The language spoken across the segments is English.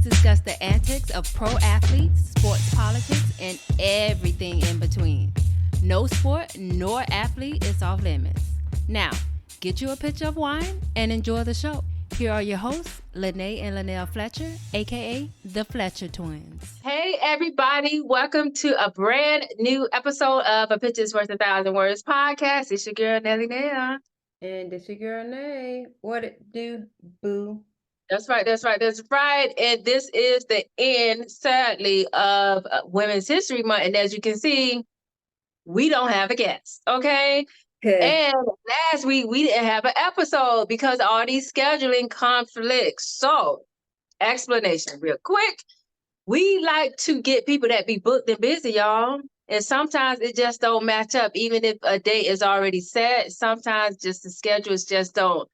discuss the antics of pro athletes, sports politics, and everything in between. No sport nor athlete is off limits. Now, get you a pitcher of wine and enjoy the show. Here are your hosts, Lene and Linnell Fletcher, aka the Fletcher Twins. Hey everybody, welcome to a brand new episode of A Pitcher's Worth 1,000 Words podcast. It's your girl Nelly Nail. And this your girl Nay. What it do, boo? That's right. And this is the end, sadly, of Women's History Month. And as you can see, we don't have a guest, okay? And last week, we didn't have an episode because of all these scheduling conflicts. So, explanation real quick. We like to get people that be booked and busy, y'all. And sometimes it just don't match up. Even if a date is already set, sometimes just the schedules just don't.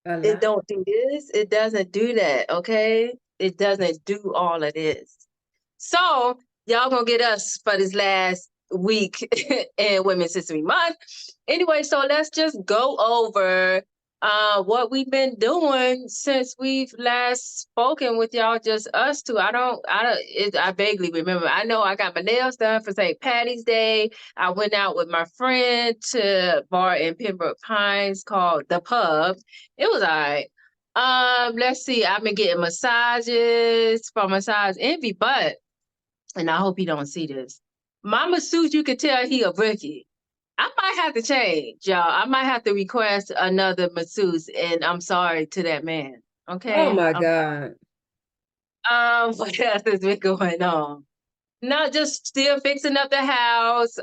It don't do this. It doesn't do that, okay? It doesn't do all of this. So, y'all gonna get us for this last week in Women's History Month. Anyway, so let's just go over what we've been doing since we've last spoken with y'all, just us two. I vaguely remember. I know I got my nails done for St. Patty's Day. I went out with my friend to a bar in Pembroke Pines called The Pub. It was all right. Let's see. I've been getting massages from Massage Envy, but, and I hope you don't see this, my masseuse, you can tell he a rookie. I might have to change, y'all. I might have to request another masseuse, and I'm sorry to that man. Okay. Oh my God. What else has been going on? No, just still fixing up the house.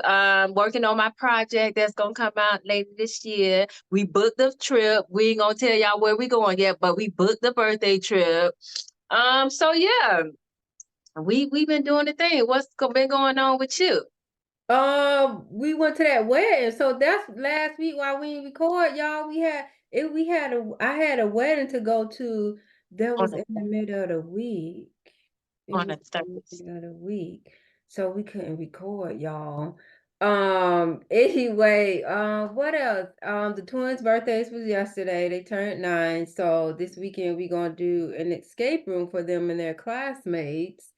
Working on my project that's gonna come out later this year. We booked the trip. We ain't gonna tell y'all where we going yet, but we booked the birthday trip. So yeah, we've been doing the thing. What's been going on with you? We went to that wedding. So that's last week while we didn't record, y'all. I had a wedding to go to that was in the middle of the week. On a Thursday. Middle of the week. So we couldn't record, y'all. Anyway, what else? The twins' birthdays was yesterday. They turned 9. So this weekend we're gonna do an escape room for them and their classmates.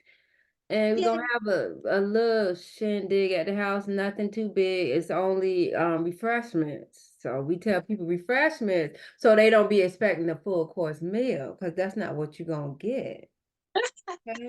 And we're gonna have a little shindig at the house, nothing too big. It's only refreshments. So we tell people refreshments so they don't be expecting a full course meal, because that's not what you're gonna get. Okay?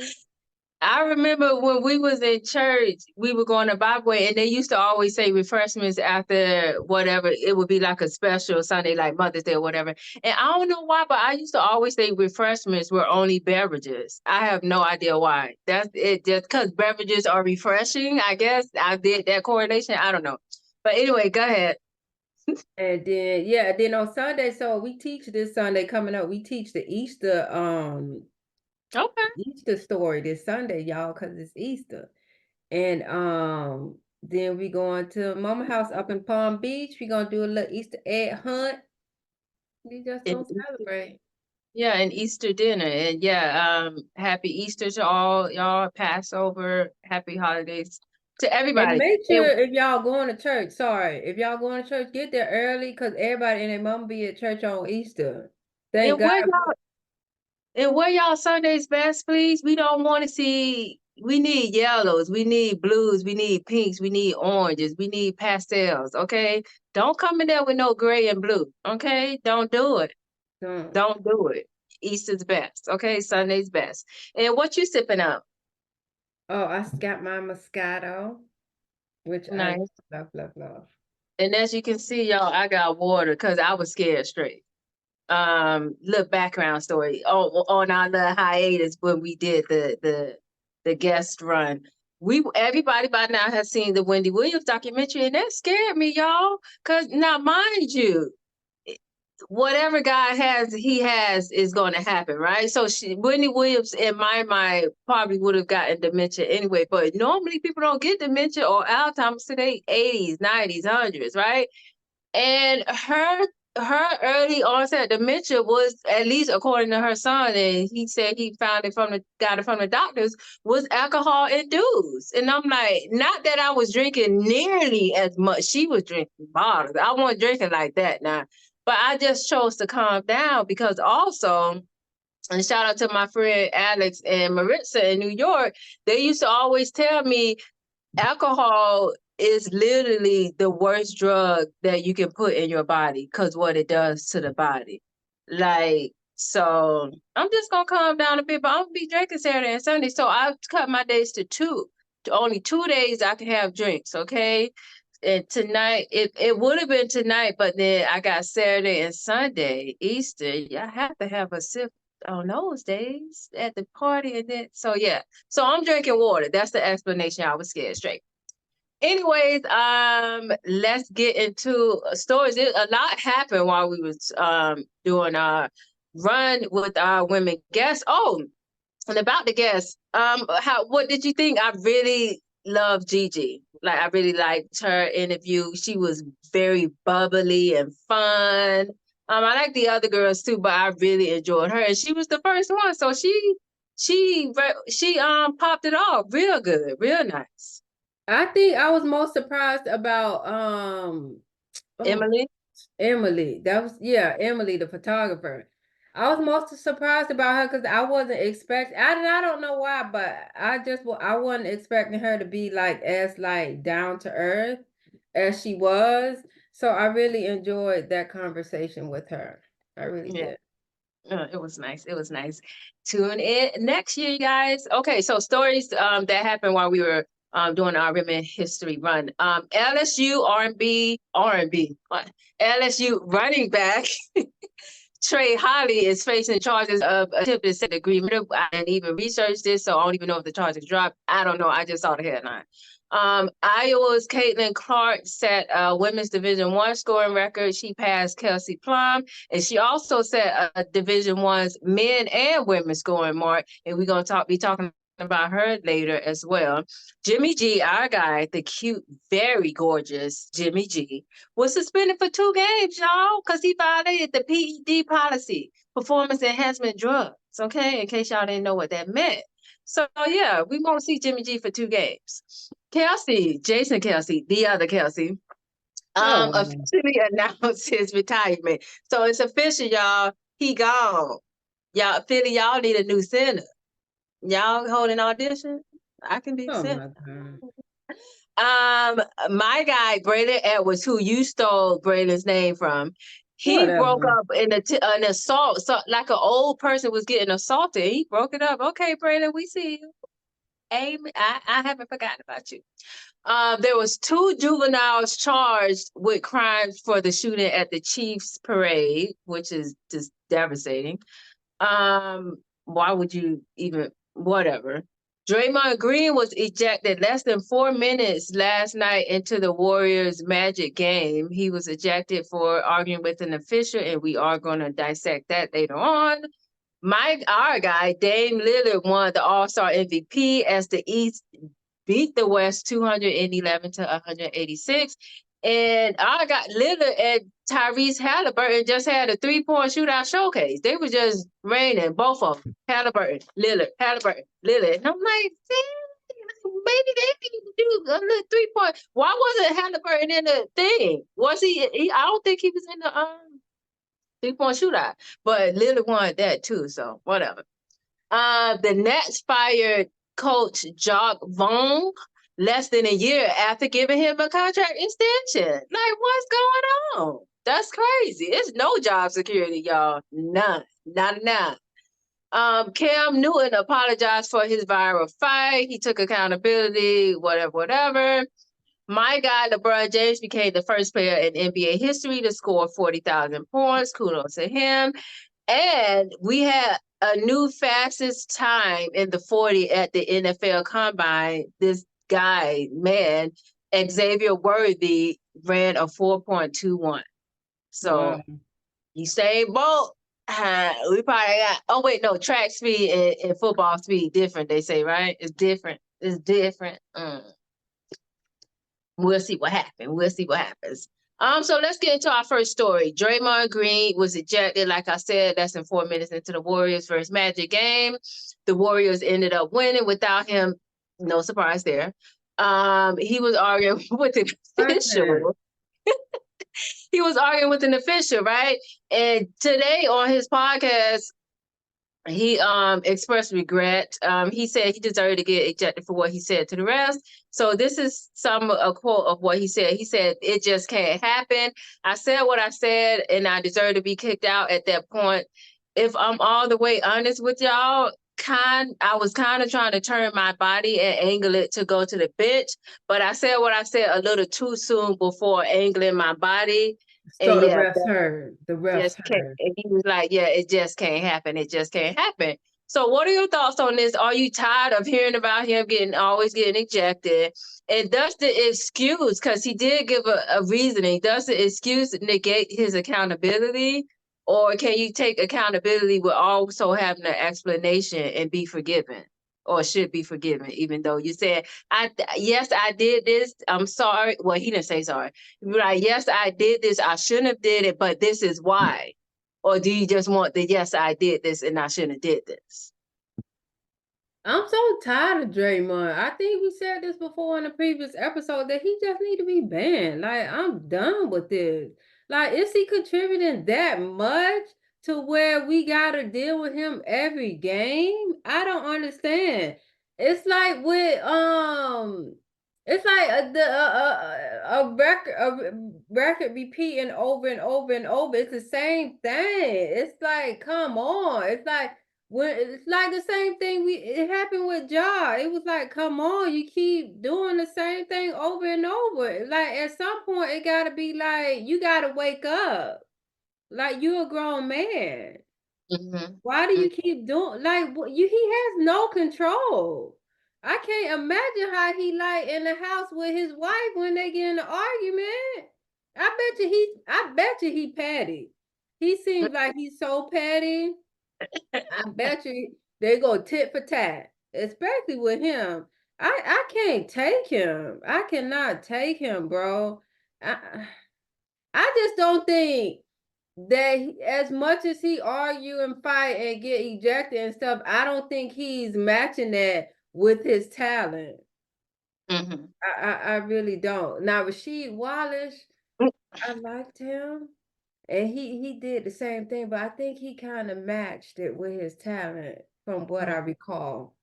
I remember when we was in church, we were going to Bible way, and they used to always say refreshments after whatever. It would be like a special Sunday, like Mother's Day or whatever. And I don't know why, but I used to always say refreshments were only beverages. I have no idea why. That's it, just because beverages are refreshing, I guess. I did that correlation. I don't know. But anyway, go ahead. And then on Sunday, so we teach this Sunday coming up, we teach the Easter Easter story this Sunday, y'all, because it's Easter. And then we going to Mama House up in Palm Beach. We're gonna do a little Easter egg hunt. We just gonna celebrate. Yeah, and Easter dinner. And yeah, happy Easter to all y'all, Passover, happy holidays to everybody. And make sure if y'all going to church, get there early, because everybody and their mama be at church on Easter. Thank God. And wear y'all Sunday's best, please. We don't want to see, we need yellows, we need blues, we need pinks, we need oranges, we need pastels, okay? Don't come in there with no gray and blue, okay? Don't do it. Don't do it. Easter's best, okay? Sunday's best. And what you sipping up? Oh, I got my Moscato, which nice. I love. And as you can see, y'all, I got water because I was scared straight. Little background story on our little hiatus when we did the guest run. Everybody by now has seen the Wendy Williams documentary, and that scared me, y'all. Cause now, mind you, whatever God he has is going to happen, right? So Wendy Williams, in my mind, probably would have gotten dementia anyway. But normally people don't get dementia or Alzheimer's to their 80s, 90s, 100s, right? And her early onset dementia was, at least according to her son, and he said he got it from the doctors, was alcohol induced. And I'm like, not that I was drinking nearly as much. She was drinking bottles. I wasn't drinking like that now. But I just chose to calm down because also and shout out to my friend Alex and Maritza in New York. They used to always tell me alcohol is literally the worst drug that you can put in your body because what it does to the body. Like, so I'm just gonna calm down a bit, but I'm gonna be drinking Saturday and Sunday. So I cut my days to 2. Only 2 days I can have drinks, okay? And tonight, it would have been tonight, but then I got Saturday and Sunday, Easter. I have to have a sip on those days at the party, and then so yeah. So I'm drinking water. That's the explanation. I was scared straight. Anyways, let's get into stories. A lot happened while we was doing our run with our women guests. Oh, and about the guests, what did you think? I really love Gigi. Like, I really liked her interview. She was very bubbly and fun. I like the other girls too, but I really enjoyed her, and she was the first one, so she popped it off real good, real nice. I think I was most surprised about Emily. Emily. That was Emily, the photographer. I was most surprised about her because I wasn't expecting. I don't know why, but I wasn't expecting her to be like as like down to earth as she was. So I really enjoyed that conversation with her. I really did. It was nice. It was nice. Tune in next year, you guys. Okay, so stories that happened while we were doing our Women History Run. LSU R&B, LSU running back Trey Holly is facing charges of attempted sex agreement. I didn't even research this, so I don't even know if the charges dropped. I don't know. I just saw the headline. Iowa's Caitlin Clark set a women's Division I scoring record. She passed Kelsey Plum, and she also set a Division I's men and women scoring mark. And we're gonna be talking about her later as well. Jimmy G, our guy, the cute, very gorgeous Jimmy G, was suspended for 2 games, y'all, because he violated the PED policy, performance enhancement drugs. Okay, in case y'all didn't know what that meant. So yeah, we won't see Jimmy G for 2 games. Jason Kelsey, the other Kelsey, officially announced his retirement. So it's official, y'all. He gone. Y'all, Philly, y'all need a new center. Y'all holding audition? I can be center. My guy, Braylon Edwards, who you stole Braylon's name from, he broke up in an assault. So like an old person was getting assaulted. He broke it up. Okay, Braylon, we see you. Amy, I haven't forgotten about you. There was 2 juveniles charged with crimes for the shooting at the Chiefs parade, which is just devastating. Why would you even, whatever. Draymond Green was ejected less than 4 minutes last night into the Warriors Magic game. He was ejected for arguing with an official, and we are going to dissect that later on. Our guy, Dame Lillard, won the All-Star MVP as the East beat the West 211 to 186. And I got Lillard and Tyrese Halliburton just had a 3-point shootout showcase. They were just raining, both of them. Halliburton, Lillard. And I'm like, maybe they need to do a little 3-point. Why wasn't Halliburton in the thing? Was he? I don't think he was in the 3-point shootout. But Lillard wanted that too, so whatever. The Nets fired coach Jacques Vaughn less than a year after giving him a contract extension. Like, what's going on? That's crazy. It's no job security, y'all. None. Not enough. Cam Newton apologized for his viral fight. He took accountability, whatever. My guy, LeBron James, became the first player in NBA history to score 40,000 points. Kudos to him. And we had a new fastest time in the 40 at the NFL Combine. This guy, man, Xavier Worthy, ran a 4.21. So Usain Bolt, we probably got, track speed and football speed different, they say, right? It's different. We'll see what happens. So let's get into our first story. Draymond Green was ejected, like I said, less than 4 minutes into the Warriors' first Magic game. The Warriors ended up winning without him. No surprise there. He was arguing with an official. He was arguing with an official, right? And today on his podcast, he expressed regret. He said he deserved to get ejected for what he said to the refs. So this is a quote of what he said. He said, "It just can't happen. I said what I said, and I deserve to be kicked out at that point. If I'm all the way honest with y'all, I was kind of trying to turn my body and angle it to go to the bench, but I said what I said a little too soon before angling my body. So And the yeah, refs heard. The refs just can't." heard. And he was like, "Yeah, it just can't happen. It just can't happen." So, what are your thoughts on this? Are you tired of hearing about him always getting ejected? And does the excuse, because he did give a reasoning, does the excuse negate his accountability, or can you take accountability with also having an explanation and be forgiven, or should be forgiven, even though you said, yes, I did this. I'm sorry." Well, he didn't say sorry. Right. "Yes, I did this. I shouldn't have did it, but this is why." Or do you just want the, "Yes, I did this and I shouldn't have did this"? I'm so tired of Draymond. I think we said this before in a previous episode that he just need to be banned. Like, I'm done with this. Like, is he contributing that much to where we gotta deal with him every game? I don't understand. It's like with it's like a record repeating over and over and over. It's the same thing. It's like, come on. It's like when it's like the same thing it happened with Ja. It was like, come on, you keep doing the same thing over and over. Like at some point, it gotta be like you gotta wake up. Like you're a grown man. Mm-hmm. Why do you keep doing he has no control. I can't imagine how he like in the house with his wife when they get in an argument. I bet you he petty. He seems like he's so petty. I bet you they go tit for tat, especially with him. I can't take him. I cannot take him, bro. I just don't think that as much as he argue and fight and get ejected and stuff, I don't think he's matching that with his talent. Mm-hmm. I really don't. Now Rasheed Wallace, I liked him. And he did the same thing, but I think he kind of matched it with his talent, from what I recall.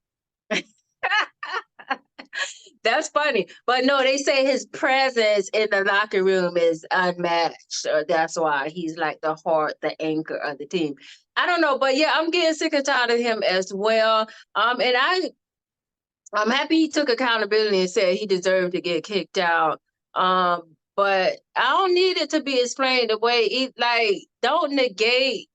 That's funny. But no, they say his presence in the locker room is unmatched. Or that's why he's like the heart, the anchor of the team. I don't know, but yeah, I'm getting sick and tired of him as well. And I'm happy he took accountability and said he deserved to get kicked out. But I don't need it to be explained the way don't negate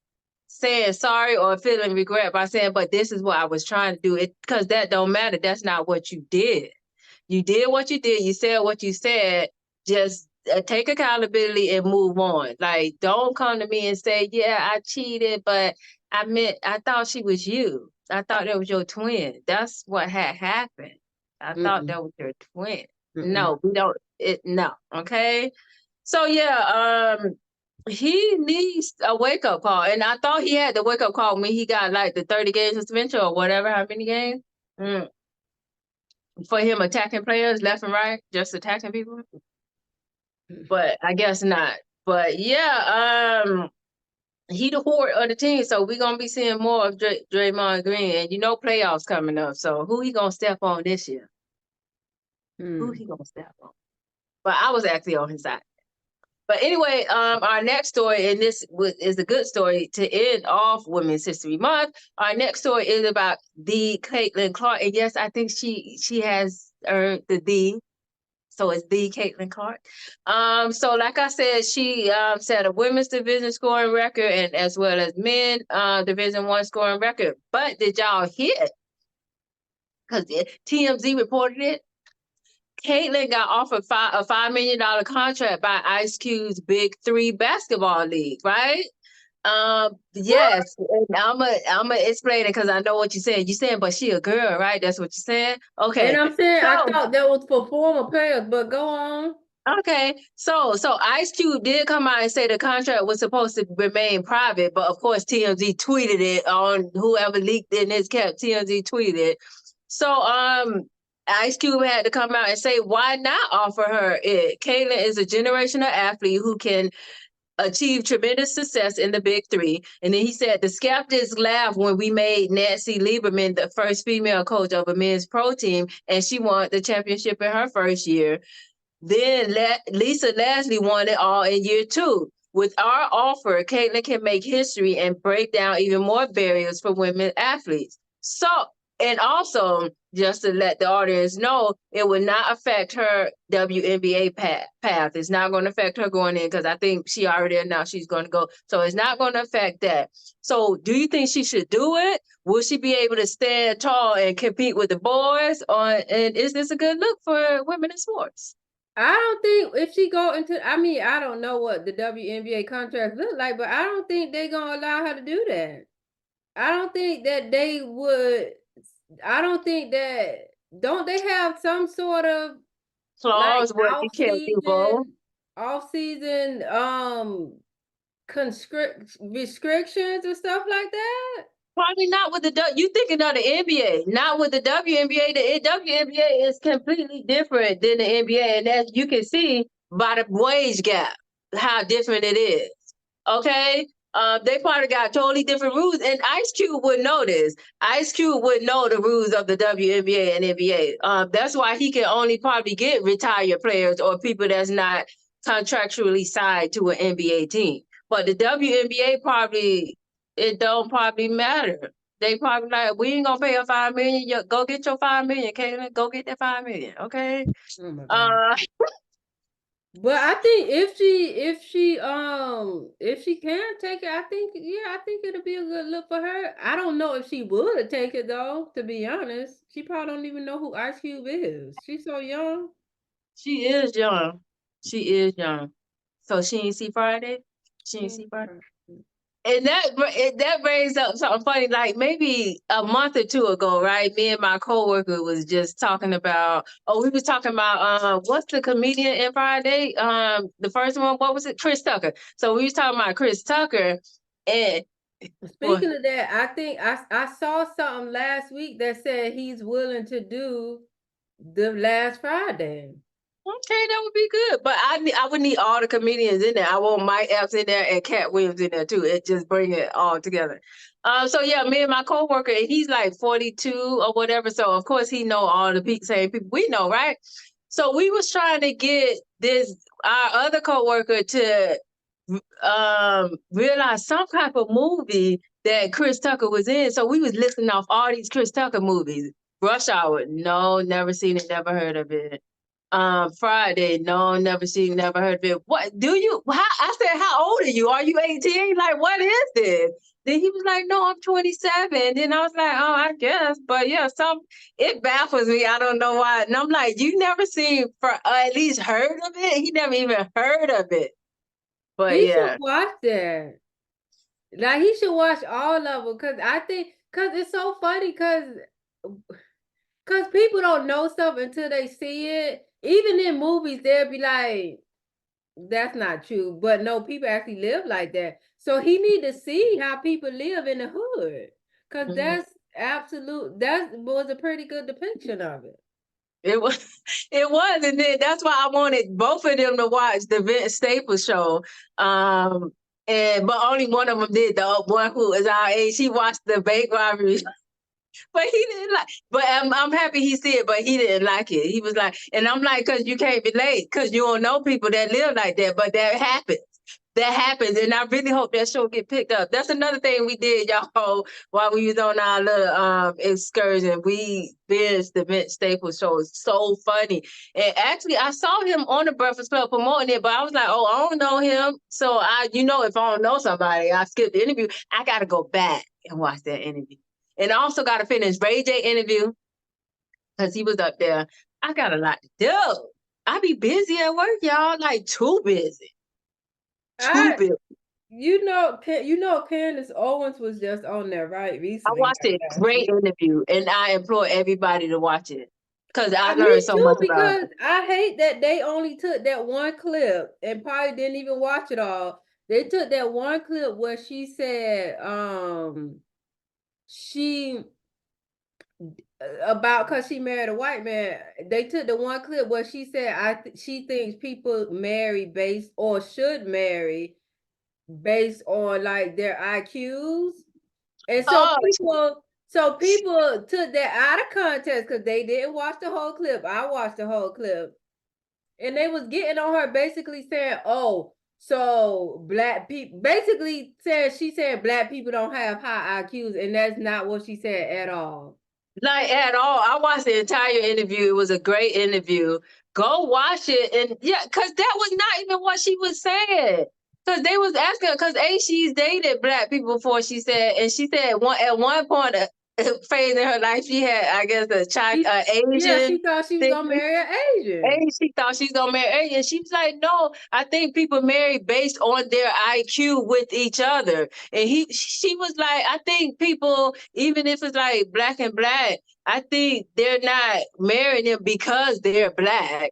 saying sorry or feeling regret by saying, "But this is what I was trying to do." It because that don't matter. That's not what you did. You did what you did. You said what you said. Just take accountability and move on. Like, don't come to me and say, "Yeah, I cheated, but I thought she was you. I thought that was your twin." That's what had happened. I thought Mm-mm, that was your twin. mm-mm. No, we don't. No. Okay. So yeah, he needs a wake up call, and I thought he had the wake up call when he got like the 30 games suspension or whatever, how many games, for him attacking players left and right, just attacking people. But I guess not. But yeah, he the whore of the team, so we're gonna be seeing more of Draymond Green, and playoffs coming up. So who he gonna step on this year? Who Mm. he gonna step on? But I was actually on his side. But anyway, our next story, and this is a good story to end off Women's History Month. Our next story is about the Caitlin Clark, and yes, I think she has earned the D, so it's the Caitlin Clark. So like I said, she set a women's division scoring record, and as well as men Division I scoring record. But did y'all hear? Because TMZ reported it. Caitlin got offered a $5 million contract by Ice Cube's Big Three basketball league, right? What? Yes, and I'm gonna explain it because I know what you're saying. You're saying, but she a girl, right? That's what you're saying. And Okay, I'm saying I so thought that was for former players, but go on. so Ice Cube did come out and say the contract was supposed to remain private, but of course TMZ tweeted it on whoever leaked in his cap. TMZ tweeted. So Ice Cube had to come out and say why not offer her it. Caitlin is a generational athlete who can achieved tremendous success in the Big Three. And then he said the skeptics laughed when we made Nancy Lieberman the first female coach of a men's pro team, and she won the championship in her first year. Then Lisa Leslie won it all in year 2. With our offer, Caitlin can make history and break down even more barriers for women athletes. So, and also, just to let the audience know, it will not affect her WNBA path. It's not going to affect her going in because I think she already announced she's going to go. So it's not going to affect that. So do you think she should do it? Will she be able to stand tall and compete with the boys? And is this a good look for women in sports? I don't think if she go into, I mean, I don't know what the WNBA contracts look like, but I don't think they're going to allow her to do that. I don't think that they would. I don't think that, don't they have some sort of like Clause where you can't do both. off season restrictions or stuff like that? Probably not with the you thinking of the NBA, not with the WNBA. The WNBA is completely different than the NBA, and as you can see by the wage gap, how different it is. Okay, they probably got totally different rules, and Ice Cube would know this. Ice Cube would know the rules of the WNBA and NBA. That's why he can only probably get retired players or people that's not contractually signed to an NBA team. But the WNBA probably, it don't probably matter. They probably like, we ain't gonna pay her $5 million. Go get your $5 million, Caitlin. Go get that $5 million, okay? Oh my God. But I think if she can take it, I think it'll be a good look for her. I don't know if she would take it though, to be honest. She probably don't even know who Ice Cube is. She's so young. She is young. She is young. So she ain't see Friday? She ain't see Friday? And that brings up something funny. Like maybe a month or two ago, right? Me and my coworker was just talking about. Oh, we was talking about what's the comedian in Friday? The first one, what was it? Chris Tucker. So we was talking about Chris Tucker. And speaking of that, I think I saw something last week that said he's willing to do the last Friday. Okay, that would be good. But I would need all the comedians in there. I want Mike Epps in there and Cat Williams in there too. It just bring it all together. So yeah, me and my coworker, he's like 42 or whatever. So of course he know all the same people we know, right? So we was trying to get our other coworker to realize some type of movie that Chris Tucker was in. So we was listing off all these Chris Tucker movies. Rush Hour, no, never seen it, never heard of it. Friday, no, never seen, never heard of it. What do you? I said, how old are you? Are you 18? Like, what is this? Then he was like, no, I'm 27. Then I was like, oh, I guess, but yeah, it baffles me. I don't know why. And I'm like, you never seen at least heard of it? He never even heard of it. But he yeah, should watch that. Like he should watch all of them because it's so funny because people don't know stuff until they see it. Even in movies, they'll be like, that's not true. But no, people actually live like that. So he need to see how people live in the hood. Because that was a pretty good depiction of it. It was, and then that's why I wanted both of them to watch the Vince Staples show. But only one of them did. The one who is our age, he watched the bank robbery. But he didn't like. But I'm happy he see it, but he didn't like it. He was like, and I'm like, because you can't relate, because you don't know people that live like that. But that happens. That happens, and I really hope that show get picked up. That's another thing we did, y'all, while we was on our little excursion. We binged the Vince Staples show. It's so funny. And actually, I saw him on the Breakfast Club promoting it, but I was like, oh, I don't know him. So if I don't know somebody, I skipped the interview. I got to go back and watch that interview. And I also got to finish Ray J interview because he was up there. I got a lot to do. I be busy at work, y'all, like too busy. Too busy. Candace Owens was just on there, right? Recently. I watched it. Great interview. And I implore everybody to watch it. Because I learned so much about it. Because I hate that they only took that one clip and probably didn't even watch it all. They took that one clip where she said, because she married a white man. They took the one clip where she said she thinks people marry based or should marry based on like their IQs. And Oh, so people took that out of context because they didn't watch the whole clip. I watched the whole clip. And they was getting on her basically saying, oh, so black people basically said she said black people don't have high IQs, and that's not what she said at all. like at all. I watched the entire interview. It was a great interview. Go watch it. And yeah, because that was not even what she was saying. Because they was asking, because she's dated black people before, she said, and she said at one point, phase in her life, she had, I guess, Yeah, she Asian thought she was thing. gonna marry an Asian. And she thought she's gonna marry Asian. She was like, no, I think people marry based on their IQ with each other. And she was like, I think people, even if it's like black and black, I think they're not marrying them because they're black.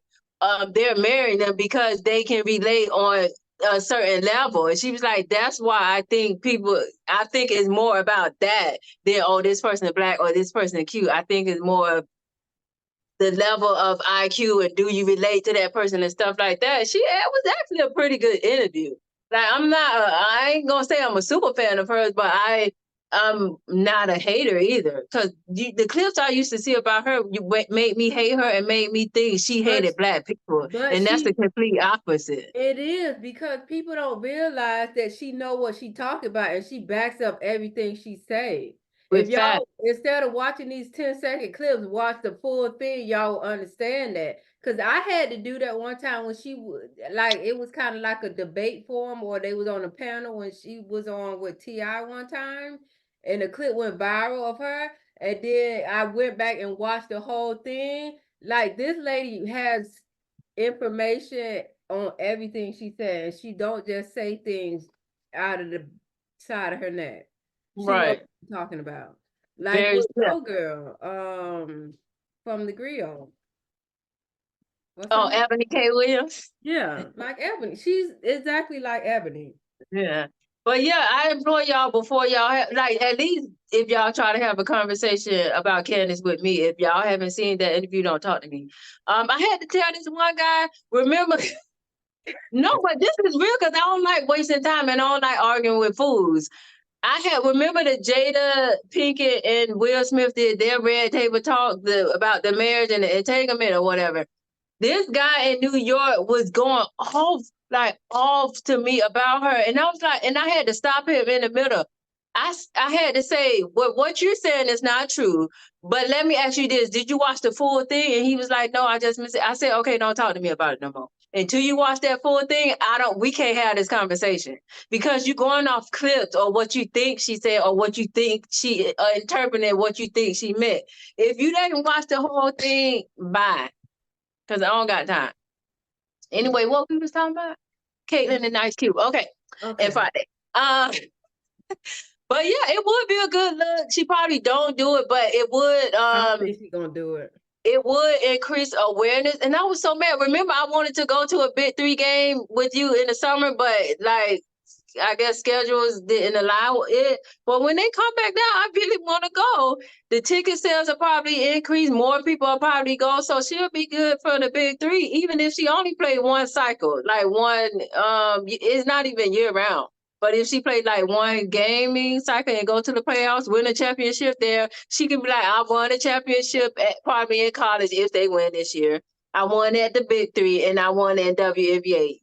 They're marrying them because they can relate on a certain level. And she was like, that's why I think it's more about that than, oh, this person is black or this person is cute. I think it's more of the level of IQ and do you relate to that person and stuff like that. It was actually a pretty good interview. Like I ain't gonna say I'm a super fan of hers, but I'm not a hater either. Cause the clips I used to see about her made me hate her and made me think she hated black people, and that's the complete opposite. It is because people don't realize that she know what she talking about and she backs up everything she say. If y'all instead of watching these 10-second clips, watch the full thing, y'all will understand that. Cause I had to do that one time when she would like it was kind of like a debate forum or they was on a panel when she was on with T.I. one time and the clip went viral of her. And then I went back and watched the whole thing. Like this lady has information on everything she says. She don't just say things out of the side of her neck. She knows what she's talking about. Like with Yo Girl, from the Griot. Oh, Ebony K. Williams. Yeah, like Ebony. She's exactly like Ebony. Yeah. But yeah, I implore y'all before y'all like at least if y'all try to have a conversation about Candace with me, if y'all haven't seen that interview, don't talk to me. I had to tell this one guy, remember no, but this is real because I don't like wasting time and I don't like arguing with fools. Remember that Jada Pinkett and Will Smith did their red table talk about the marriage and the entanglement or whatever. This guy in New York was going off to me about her. And I was like, and I had to stop him in the middle. I had to say, well, what you're saying is not true. But let me ask you this. Did you watch the full thing? And he was like, no, I just missed it. I said, okay, don't talk to me about it no more. Until you watch that full thing, we can't have this conversation because you're going off clips or what you think she said or what you think she interpreted what you think she meant. If you didn't watch the whole thing, bye. Because I don't got time. Anyway, what we was talking about? Caitlyn and Ice Cube. Okay. And Friday. But yeah, it would be a good look. She probably don't do it, but it would I don't think she's gonna do it. It would increase awareness. And I was so mad. Remember, I wanted to go to a Big 3 game with you in the summer, but like I guess schedules didn't allow it. But when they come back down, I really want to go. The ticket sales will probably increase. More people will probably go. So she'll be good for the Big 3, even if she only played one cycle, like one, it's not even year round. But if she played like one gaming cycle and go to the playoffs, win a championship there, she can be like, I won a championship probably in college if they win this year. I won at the Big 3 and I won in WNBA.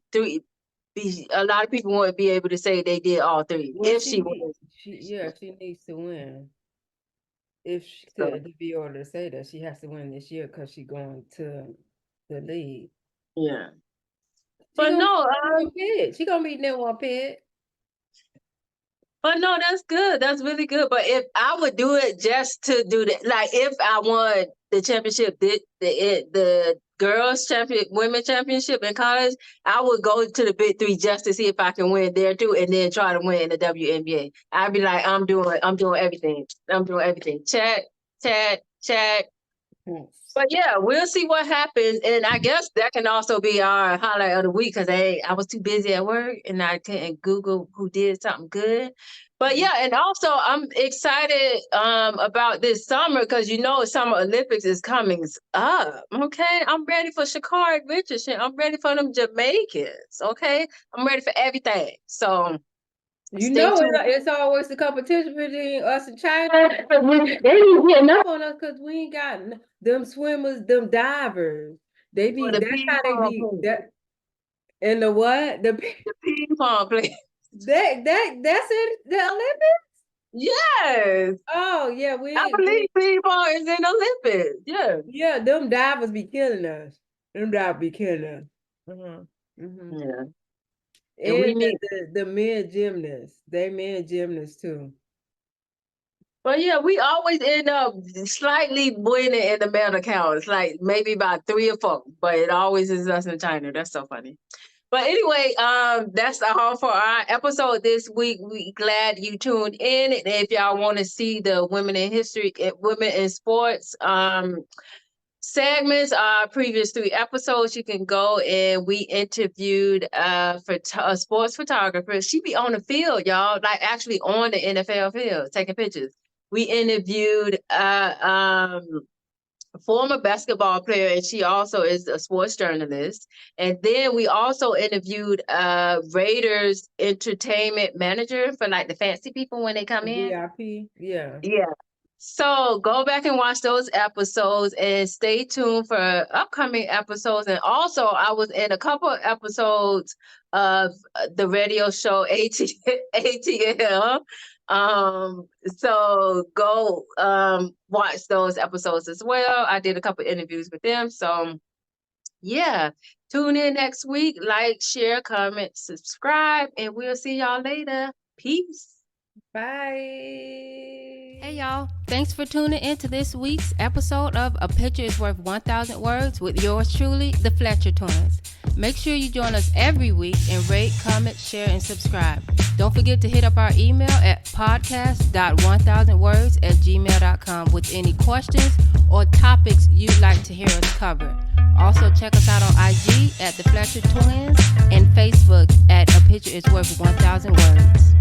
A lot of people won't be able to say they did all three. Well, if she wins. She needs to win. If she, to be able to say that, she has to win this year because she's going to the league. Yeah. But no, she's gonna be number one pick. But no, that's good. That's really good. But if I would do it just to do that, like if I won the championship, the girls champion, women championship in college, I would go to the Big 3 just to see if I can win there too, and then try to win in the WNBA. I'd be like, I'm doing everything. I'm doing everything. Check. But yeah, we'll see what happens. And I guess that can also be our highlight of the week because I was too busy at work and I couldn't Google who did something good. But yeah, and also I'm excited about this summer because Summer Olympics is coming up. Okay. I'm ready for Sha'Carri Richardson. I'm ready for them Jamaicans. Okay. I'm ready for everything. So You Stay know, tuned. it's always the competition between us and China. They ain't getting up on us because we ain't got them swimmers, them divers. They For be, the that's ping how they pong be. players. That and the what? The ping pong players. That's in the Olympics. Yes. Oh yeah, I believe ping pong is in the Olympics. Yeah. yeah, them divers be killing us. Them divers be killing us. Yeah. And we And need, the men gymnasts, they men gymnasts too. but yeah, we always end up slightly winning in the medal counts, like maybe about 3 or 4, but it always is us in China. That's so funny. But anyway, that's all for our episode this week. We glad you tuned in. And if y'all want to see the women in history, women in sports, segments, previous 3 episodes, you can go, and we interviewed for sports photographer. She be on the field, y'all, like actually on the NFL field taking pictures. We interviewed former basketball player, and she also is a sports journalist. And then we also interviewed Raiders entertainment manager for like the fancy people when they come in. VIP, yeah. So go back and watch those episodes and stay tuned for upcoming episodes. And also, I was in a couple of episodes of the radio show ATL. So go watch those episodes as well. I did a couple of interviews with them. So yeah, tune in next week. Like, share, comment, subscribe, and we'll see y'all later. Peace. Bye. Hey y'all, thanks for tuning in to this week's episode of A Picture is Worth 1,000 Words with yours truly, the Fletcher Twins. Make sure you join us every week and rate, comment, share, and subscribe. Don't forget to hit up our email at podcast.1000words@gmail.com with any questions or topics you'd like to hear us cover. Also, check us out on IG at the Fletcher Twins and Facebook at A Picture is Worth 1,000 Words.